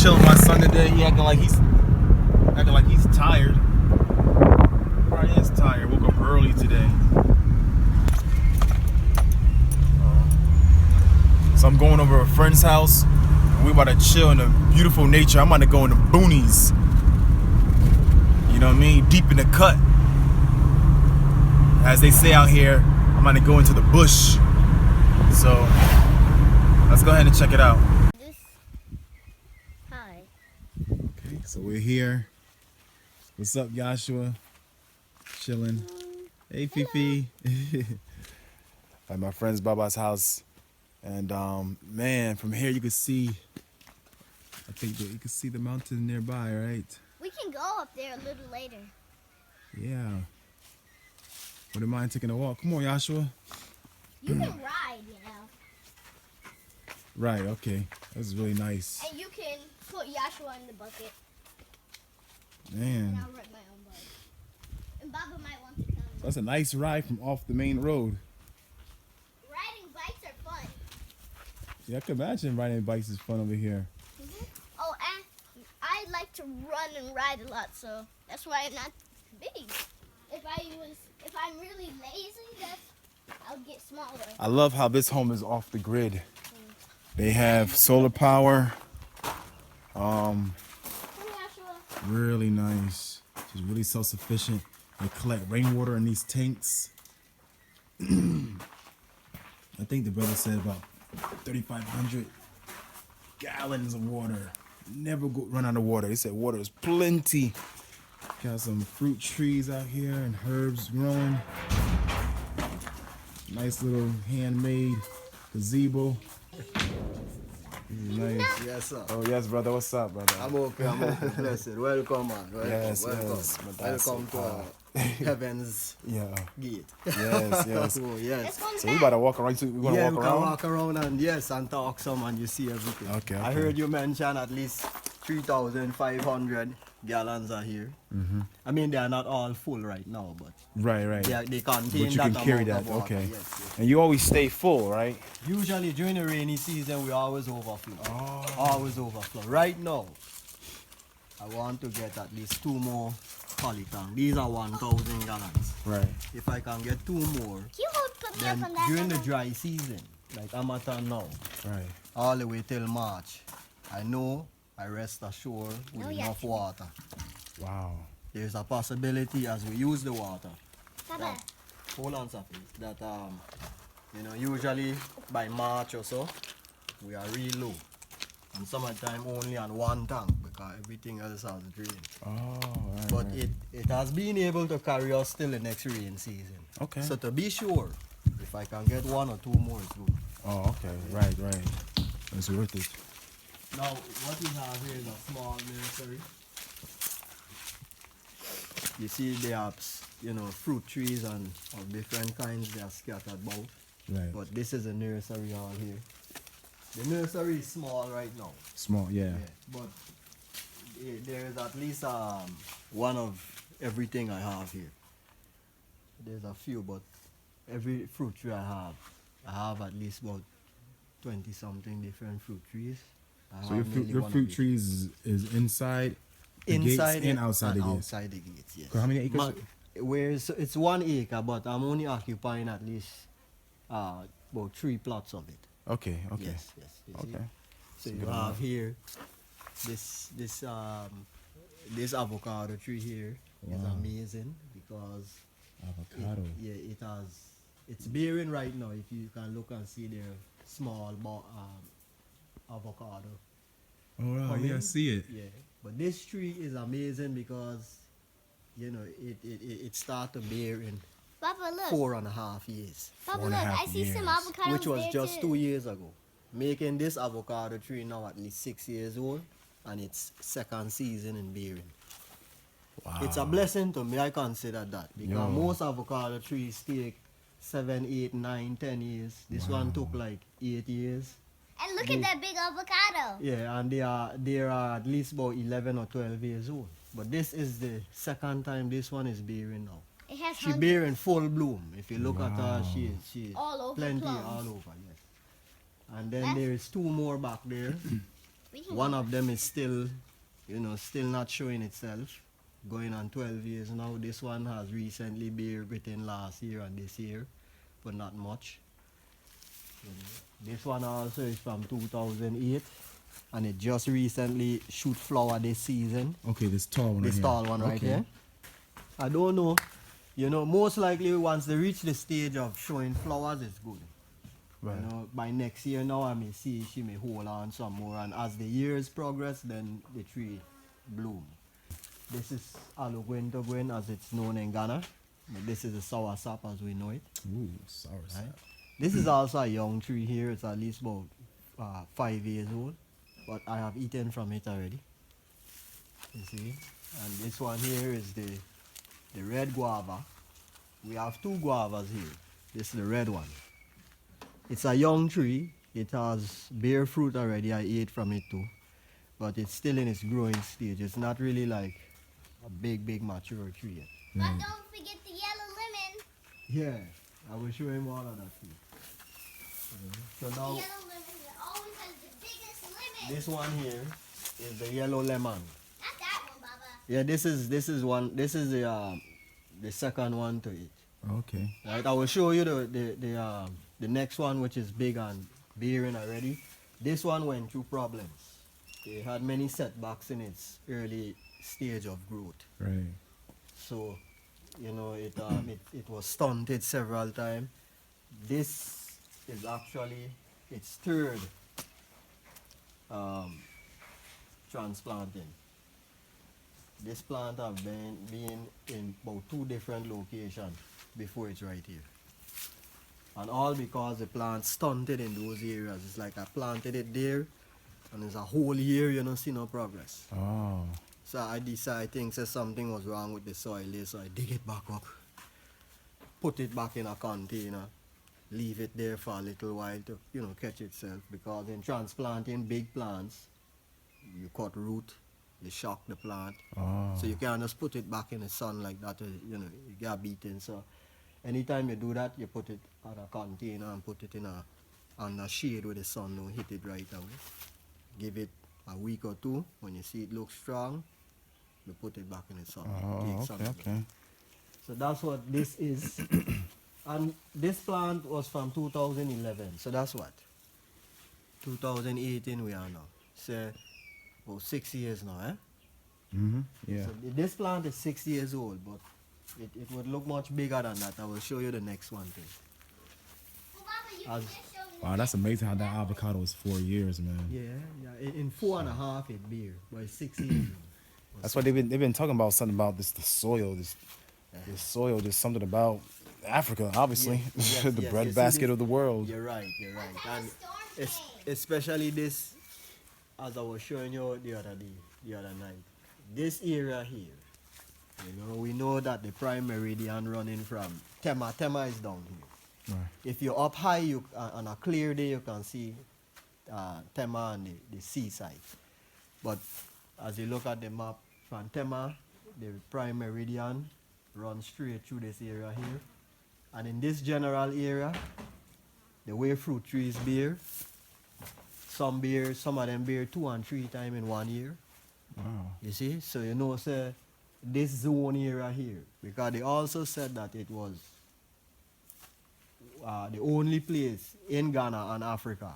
chilling with my son today. He acting like he's tired. Probably is tired. Woke up early today. So I'm going over to a friend's house. We're about to chill in the beautiful nature. I'm about to go in the boonies. You know what I mean? Deep in the cut. As they say out here, I'm about to go into the bush. So let's go ahead and check it out. Hi. Okay, so we're here. What's up, Joshua? Chilling. Hey, Fifi. At my friend's Baba's house. And man, from here you can see, I think that you can see the mountain nearby, right? We can go up there a little later. Yeah. Wouldn't mind taking a walk. Come on, Joshua. You can ride, you know. Right, okay. That's really nice. And you can put Joshua in the bucket. Man. And I'll ride my own bike. And Baba might want to come. That's a nice ride from off the main road. Riding bikes are fun. Yeah, I can imagine riding bikes is fun over here. Mm-hmm. Oh, and I like to run and ride a lot, so that's why I'm not big. If I'm really lazy, I'll get smaller. I love how this home is off the grid. They have solar power. Really nice. She's really self-sufficient. They collect rainwater in these tanks. I think the brother said about 3,500 gallons of water. Never run out of water. He said water is plenty. Got some fruit trees out here and herbs growing. Nice little handmade gazebo. Nice. Yes, sir. Oh, yes, brother. What's up, brother? I'm okay. Blessed. Welcome, man. Welcome. Yes, welcome. yes. Welcome to Heaven's Gate. Yes, yes. Oh, yes. So we about to walk around. We're Yeah, gonna we walk can around. walk around and talk some and you see everything. Okay, I okay. heard you mention at least 3,500 gallons are here. Mm-hmm. I mean, they are not all full right now, but Right. they contain But you that can carry amount that. of water. Okay. Yes, yes. And you always stay full, right? Usually during the rainy season, we always overflow. Oh. Always overflow. Right now, I want to get at least 2 more poly tanks. These are 1,000 gallons. Right. If I can get 2 more, Can you put me then up on that? during the dry season, like I'm at now, Right. all the way till March, I know I rest assured with No, enough yeah. water. Wow. There's a possibility as we use the water. Baba. Hold on, Safi. That usually by March or so, we are real low. And summertime only on 1 tank because everything else has drained. Oh, right. But right. it has been able to carry us till the next rain season. Okay. So to be sure, if I can get 1 or 2 more, it's good. Oh, okay. Right. It's worth it. Now, what we have here is a small nursery. You see, they have, fruit trees and of different kinds. They are scattered about. Right. But this is a nursery all here. The nursery is small right now. Small. Yeah. But there is at least one of everything I have here. There's a few, but every fruit tree I have at least about 20 something different fruit trees. So your fruit trees is inside the inside gates and outside the gates. Outside the gates, yes. How many acres? It's 1 acre, but I'm only occupying at least about 3 plots of it. Okay. Yes. You see? Okay. So Good you enough. have here this avocado tree here is Wow. amazing because Avocado. it's bearing right now. If you can look and see there small avocado. Oh wow. coming. Yeah, I see it. Yeah, but this tree is amazing because it started to bear in Baba, look. 4.5 years, Baba, 4.5 look. I see some years. avocados which was there just too. 2 years ago. Making this avocado tree now at least 6 years old, and it's 2nd season in bearing. Wow. It's a blessing to me. I consider that because Yo. most avocado trees take 7, 8, 9, 10 years. This one took like 8 years. And look at that big avocado. Yeah, and they are at least about 11 or 12 years old. But this is the 2nd time this one is bearing now. It has She hundreds. bearing full bloom. If you look at her, Wow. she All over plenty plums. all over. Yes. And then there is 2 more back there. One of them is still, still not showing itself. Going on 12 years now. This one has recently been written last year and this year, but not much. This one also is from 2008, and it just recently shoot flower this season. Okay, this tall one. This right tall here. one right Okay. here. I don't know. Most likely once they reach the stage of showing flowers, it's good. Right. By next year now, I may see she may hold on some more, and as the years progress, then the tree bloom. This is Alugwentogwen, as it's known in Ghana. But this is the sour sap as we know it. Ooh, sour sap. Right? This is also a young tree here. It's at least about 5 years old, but I have eaten from it already. You see? And this one here is the red guava. We have 2 guavas here. This is the red one. It's a young tree. It has bare fruit already. I ate from it too. But it's still in its growing stage. It's not really like a big mature tree yet. But don't forget the yellow lemon. Yeah, I will show him all of that too. So The now, yellow lemon that always has the biggest lemon. this one here is the yellow lemon. Not that one, Baba. Yeah, this is the second one to it. Okay. Right, I will show you the next one, which is big and bearing already. This one went through problems. It had many setbacks in its early stage of growth. Right. So, it was stunted several times. This is actually its third transplanting. This plant have been in about 2 different locations before it's right here. And all because the plant stunted in those areas. It's like I planted it there, and it's a whole year you don't see no progress. Oh. So I think something was wrong with the soil there, so I dig it back up, put it back in a container, leave it there for a little while to, catch itself. Because in transplanting big plants, you cut root, you shock the plant. Oh. So you can't just put it back in the sun like that, you get beaten. So anytime you do that, you put it on a container and put it on a shade where the sun don't hit it right away. Give it a week or 2. When you see it looks strong, you put it back in the sun. Oh, Take okay, okay. So that's what this is. And this plant was from 2011. So that's what? 2018 we are now. So, 6 years now, eh? Mm-hmm. Yeah. So this plant is 6 years old, but it would look much bigger than that. I will show you the next one thing. Well, Baba, you As- can just show me. Wow, that's amazing how that avocado is 4 years, man. Yeah. In 4.5 it bear, but it's 6 years now. That's why they've been talking about something about the soil, this soil, just something about Africa, obviously, Yes, the yes, you see breadbasket this- of the world. You're right. That's how And the storm es- came. especially this, as I was showing you the other night, this area here, we know that the prime meridian running from Tema is down here. Right. If you're up high, on a clear day, you can see Tema and the seaside. But as you look at the map, from Tema, the prime meridian runs straight through this area here. And in this general area, the way fruit trees bear, some of them bear 2 and 3 times in 1 year. Wow. You see? So say this zone area here, because they also said that it was the only place in Ghana and Africa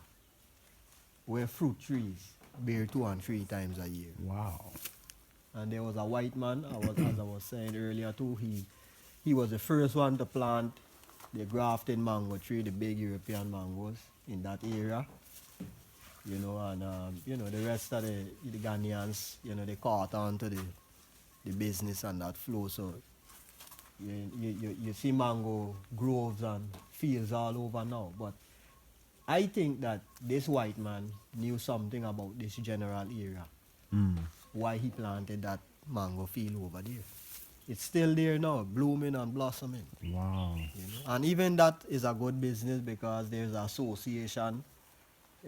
where fruit trees bear 2 and 3 times a year. Wow. And there was a white man, as I was saying earlier too, he was the first one to plant the grafted mango tree, the big European mangoes in that area. And the rest of the Ghanaians, they caught on to the business and that flow. So you see mango groves and fields all over now. But I think that this white man knew something about this general area. Why he planted that mango field over there. It's still there now, blooming and blossoming. Wow. And even that is a good business because there's an association.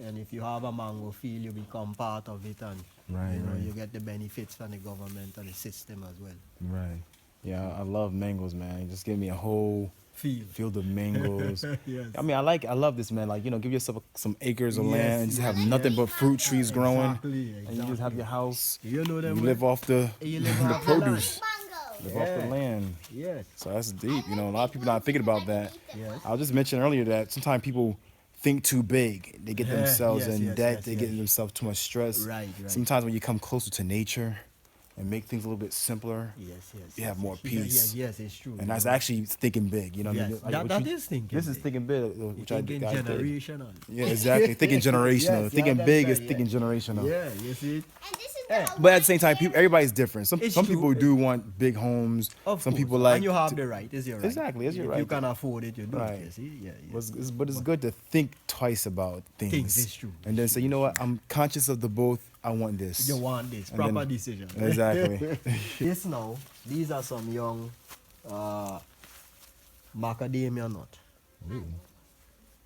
And if you have a mango field, you become part of it, and Right, right. you get the benefits from the government and the system as well. Right. Yeah, I love mangoes, man. Just give me a whole field of mangoes. Yes. I mean, I love this, man. Like, give yourself some acres of Yes, land and just have yes. nothing but fruit trees growing. Exactly, And you just have exactly. your house. You know You them. live off the You live the off the land. produce. Mango. Live off the Yeah. land. Yes. So that's deep. A lot of people not thinking about that. Yes. I was just mentioning earlier that sometimes people think too big. They get Yeah, themselves yes, in yes, debt. yes, They yes. get themselves too much stress. Right, right. Sometimes when you come closer to nature and make things a little bit simpler, Yes, yes. you have yes, more yes. peace. Yes, it's true. And that's actually thinking big. You know what I Yes, mean? that- what that is thinking This is big. thinking big, which thinking I did. generational. Yeah, exactly. Thinking generational. Yes, Thinking that's big right, is thinking generational. Yeah, you see it? And this is Eh, the But at the same time, everybody's different. Some It's people true. do want big homes. Of Some course. people like and you have to- the right. It's your right. Exactly, it's your If right. you can afford it, you do Right. it. You see? Yeah, yeah. But it's good to think twice about things. Things, it's true, And then it's say, you know what? I'm conscious of the both. I want this. You want this And proper then- decision. Exactly. This now, these are some young macadamia nut.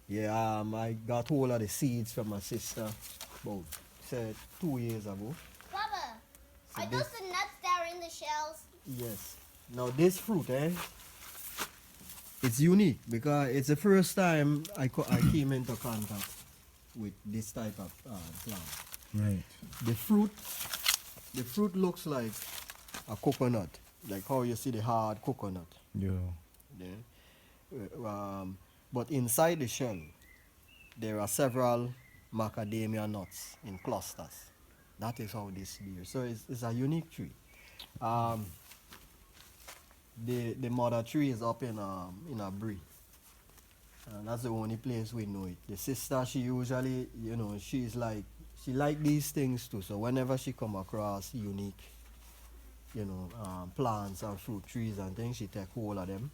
Yeah, I got hold of the seeds from my sister about say 2 years ago. Baba, So are those the nuts that are in the shells? Yes. Now this fruit, it's unique because it's the first time I came into contact with this type of plant. Right. The fruit looks like a coconut, like how you see the hard coconut. Yo. Yeah. But inside the shell, there are several macadamia nuts in clusters. That is how this bears. So it's a unique tree. The mother tree is up in a Brie. And that's the only place we know it. The sister, she usually, she like these things too. So whenever she come across unique, plants or fruit trees and things, she take hold of them.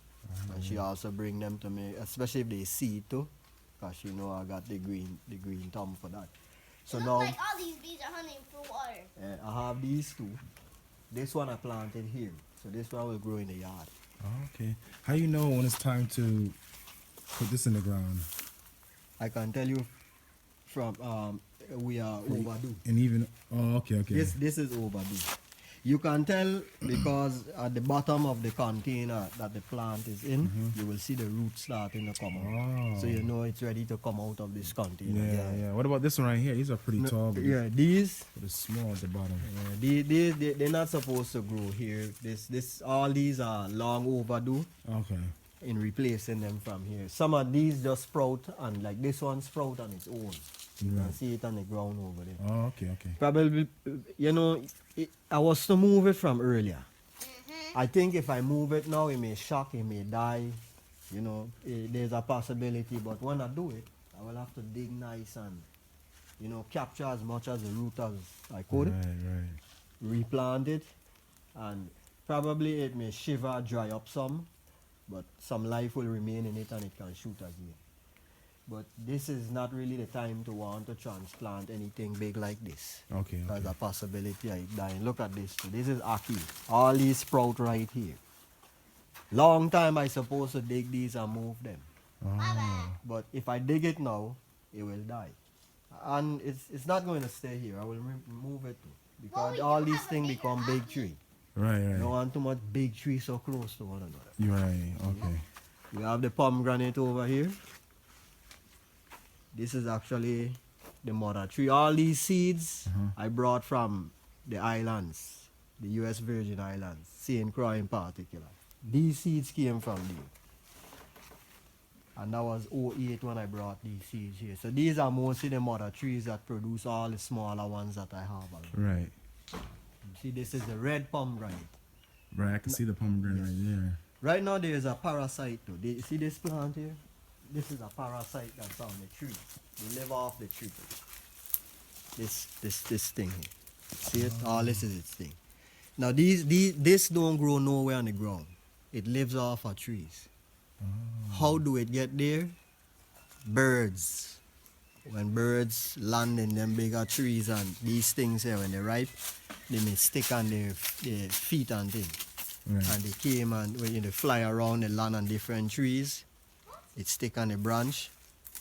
And she also bring them to me, especially if they seed too. Because she know I got the green thumb for that. So It now, looks like all these bees are hunting for water. I have these two. This one I planted here. So this one will grow in the yard. Oh, okay. How you know when it's time to put this in the ground? I can tell you from we are overdue. And even okay. This is overdue. You can tell because at the bottom of the container that the plant is in, you will see the roots starting to come out. Oh. So you know it's ready to come out of this container. Yeah. What about this one right here? These are pretty tall, but These they're small at the bottom. they're not supposed to grow here. All these are long overdue Okay. in replacing them from here. Some of these just sprout, and like this one sprout on its own. You can Right. see it on the ground over there. Oh, okay. Probably, I was to move it from earlier. Mm-hmm. I think if I move it now, it may shock, it may die. There's a possibility. But when I do it, I will have to dig nice and, capture as much as the root as I could. Right. Replant it, and probably it may shiver, dry up some, but some life will remain in it and it can shoot again. But this is not really the time to want to transplant anything big like this. Okay. There's a possibility of it dying. Look at this. This is Aki. All these sprout right here. Long time I supposed to dig these and move them. Oh. But if I dig it now, it will die. And it's not going to stay here. I will move it too. Because we all do these have a things bigger become big Aki. tree. Right. You don't want too much big trees so close to one another. You're right. Okay. We have the pomegranate over here. This is actually the mother tree. All these seeds I brought from the islands, the US Virgin Islands, St. Croix in particular. These seeds came from there. And that was 08 when I brought these seeds here. So these are mostly the mother trees that produce all the smaller ones that I have around. Right. You see, this is the red pomegranate. Right. I can see the pomegranate right there. Right now there is a parasite too. You see this plant here? This is a parasite that's on the tree. They live off the tree. This thing here. See it? All this is its thing. Now this don't grow nowhere on the ground. It lives off of trees. How do it get there? Birds. When birds land in them bigger trees and these things here, when they're ripe, they may stick on their feet and things. Right. And they came and when they fly around, they land on different trees. It stick on the branch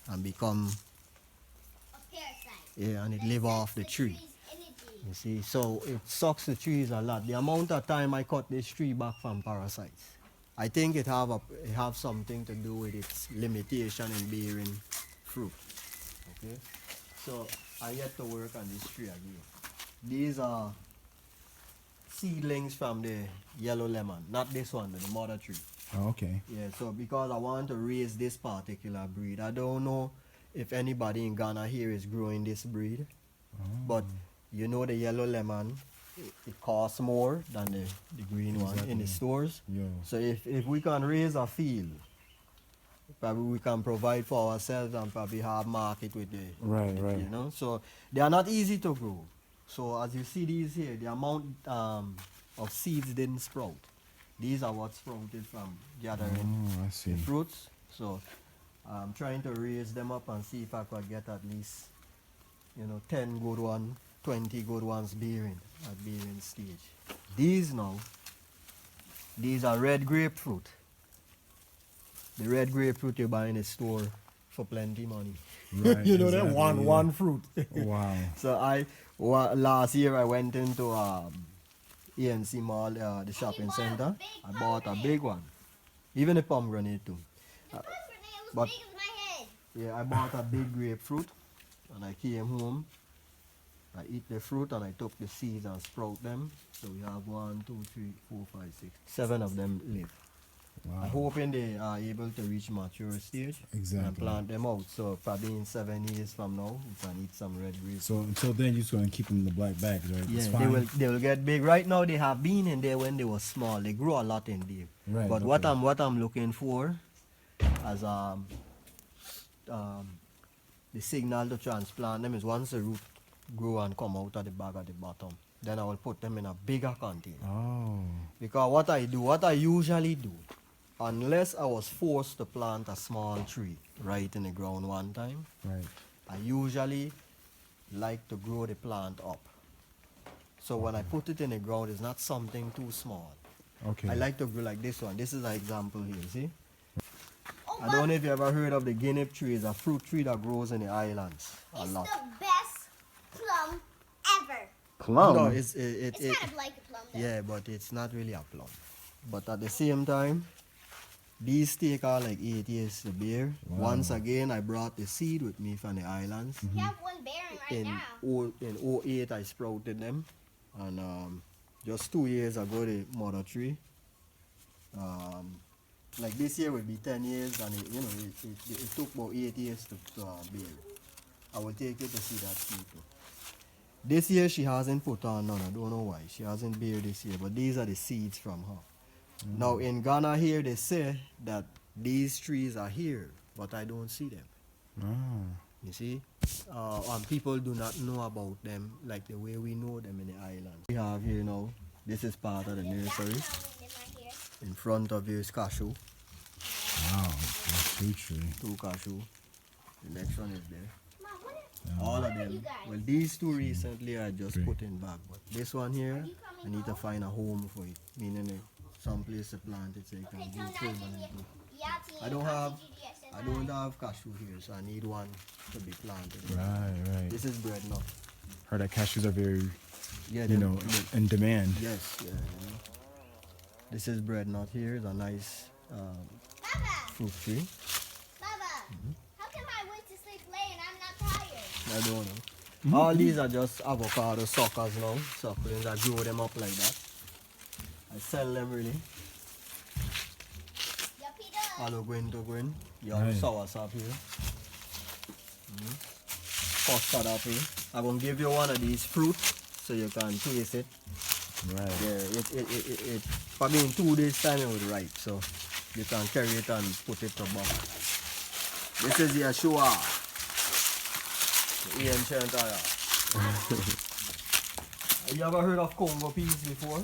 and become, A parasite. yeah, and it That live sucks off the tree. tree's energy. You see, so it sucks the trees a lot. The amount of time I cut this tree back from parasites, I think it have something to do with its limitation in bearing fruit. Okay, so I yet to work on this tree again. These are seedlings from the yellow lemon, not this one, but the Maura Tree. Oh, okay. Yeah, so because I want to raise this particular breed, I don't know if anybody in Ghana here is growing this breed, but you know the yellow lemon, it costs more than the green one in the stores. Yo. So if we can raise a field, probably we can provide for ourselves and probably have market with the Right, right. you know. So they are not easy to grow. So as you see these here, the amount of seeds didn't sprout. These are what sprouted from gathering Oh, I see. the fruits. So I'm trying to raise them up and see if I could get at least, 10 good ones, 20 good ones bearing at bearing stage. These are red grapefruit. The red grapefruit you buy in the store for plenty money. Right, that exactly, one fruit. Wow. So last year I went into ENC Mall, the shopping center. I bought a big one. Even a pomegranate too. The pomegranate was but- big as my head. Yeah, I bought a big grapefruit and I came home. I eat the fruit and I took the seeds and sprout them. So we have 1, 2, 3, 4, 5, 6, 7 of them live. Wow. I'm hoping they are able to reach mature stage and Exactly. plant them out. So probably in 7 years from now, we can eat some red grapes. So until then, you're just gonna keep them in the black bags, right? It's Yeah, fine. they will get big. Right now they have been in there when they were small. They grow a lot in there. Right, But okay. what I'm looking for as the signal to transplant them is once the root grow and come out of the bag at the bottom, then I will put them in a bigger container. Oh. Because what I usually do, unless I was forced to plant a small tree right in the ground one time, Right. I usually like to grow the plant up. So when I put it in the ground, it's not something too small. Okay. I like to grow like this one. This is an example here, see? Oh, I don't know if you ever heard of the Guinea Tree. It's a fruit tree that grows in the islands a it's lot. the best plum ever. Plum. No, It's kind of like a plum though. yeah, but it's not really a plum. But at the same time, these take like 8 years to bear. Wow. Once again, I brought the seed with me from the islands. We have one bearing right now. In 08, I sprouted them. And just 2 years ago, the Maura Tree. Like this year will be 10 years, and it took about 8 years to bear. I will take you to see that seed too. This year she hasn't put on none. I don't know why. She hasn't bear this year, but these are the seeds from her. Now in Ghana here, they say that these trees are here, but I don't see them. Ah. You see? And people do not know about them like the way we know them in the island. We have here now, this is part of the nursery. In front of you is cashew, Wow. Cashew tree. 2 cashew. The next one is there. Mom, what is, All of are you them. guys? Well, these 2 recently I just Three. put in back, but this one here, you I coming need to home? find a home for it. Meaning some place to plant it so it Okay, can tell grow Nigel permanently. Yati I don't and have- Auntie Gigi I said I hi. don't have cashew here, so I need one to be planted. Right, right. This is bread nut. Heard that cashews are very, Yeah, you know, in demand. Yes, yeah. This is bread nut here. It's a nice Baba, fruit tree. Baba, how come I went to sleep late and I'm not tired? I don't know. All these are just avocado suckers now. Succulents. I grow them up like that. I sell them really. Yuppie does. All green to green. Young Right. sour sap here. Custard apple. I'm gonna give you one of these fruit so you can taste it. Right. Yeah, it probably in 2 days time it will ripe, so you can carry it and put it to bottle. This is Yeshua. The ancient Arab. Have you ever heard of Congo peas before?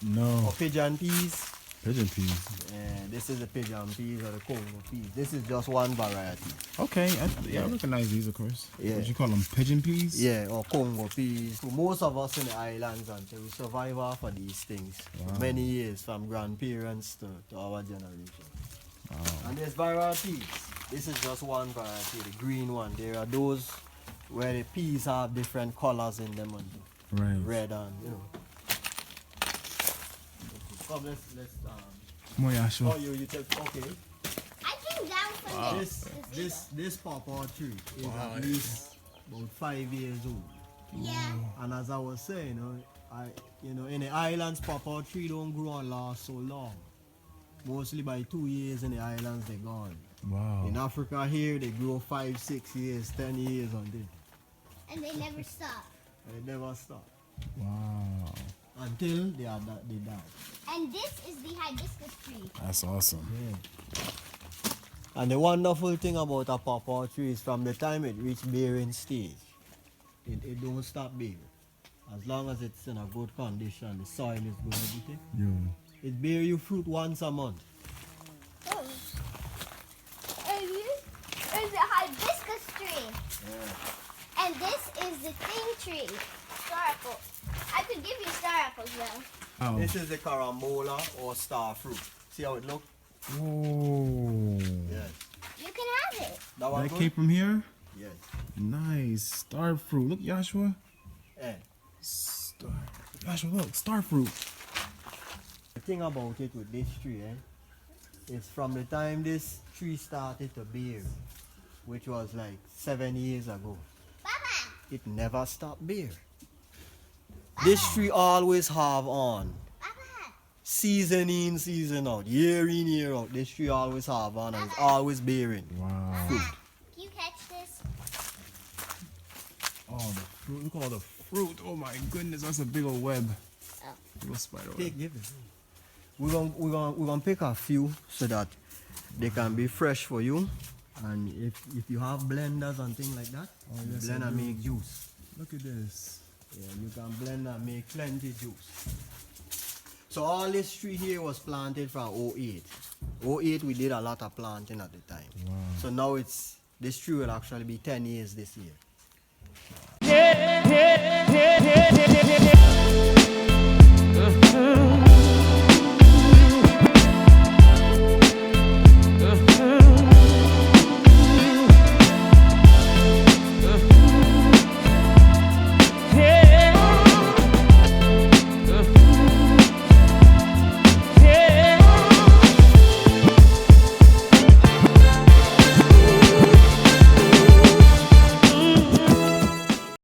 No. Or pigeon peas? Pigeon peas. Yeah, this is the pigeon peas or the Congo peas. This is just one variety. Okay. I recognize these, of course. Yeah. What you call them? Pigeon peas? Yeah, or Congo peas. For most of us in the islands, until we survive off of these things for Wow. many years, from grandparents to our generation. Wow. And there's varieties. This is just one variety, the green one. There are those where the peas have different colors in them. Right. red and you know. Come, let's Come on, Yashua. oh you take okay. I came down from This pawpaw tree is at least about 5 years old. Yeah. And as I was saying, in the islands, pawpaw tree don't grow and last so long. Mostly by 2 years in the islands they're gone. Wow. In Africa here they grow 5, 6 years, 10 years on this. And they never stop. They never stop Wow. until they die. And this is the hibiscus tree. That's awesome. Yeah. And the wonderful thing about a pawpaw tree is from the time it reaches bearing stage, it don't stop bearing. As long as it's in a good condition, the soil is good, everything. Yo. It bear you fruit once a month. Oh. And this is the hibiscus tree. Yeah. And this is the thing tree. Star apple. I could give you star apples though. Wow. This is the carambola or star fruit. See how it look? Whoa. Yes. You can have it. That one That good? came from here? Yes. Nice. Star fruit. Look, Joshua. Eh. Star. Joshua, look. Star fruit. The thing about it with this tree, is from the time this tree started to bear, which was like 7 years ago, Baba. it never stopped bear. This tree always have on. Baba. Season in, season out, year in, year out. This tree always have on and it's always bearing. Wow. Can you catch this? Oh, the fruit. Look at all the fruit. Oh my goodness. That's a big old web. Oh. Little spider web. Take, give it. We're gonna pick a few so that they can be fresh for you. And if you have blenders and things like that, you yes, blend I and do. make juice. Look at this. Yeah, you can blend and make plenty juice. So all this tree here was planted from 08. 08 we did a lot of planting at the time. Wow. So now this tree will actually be 10 years this year.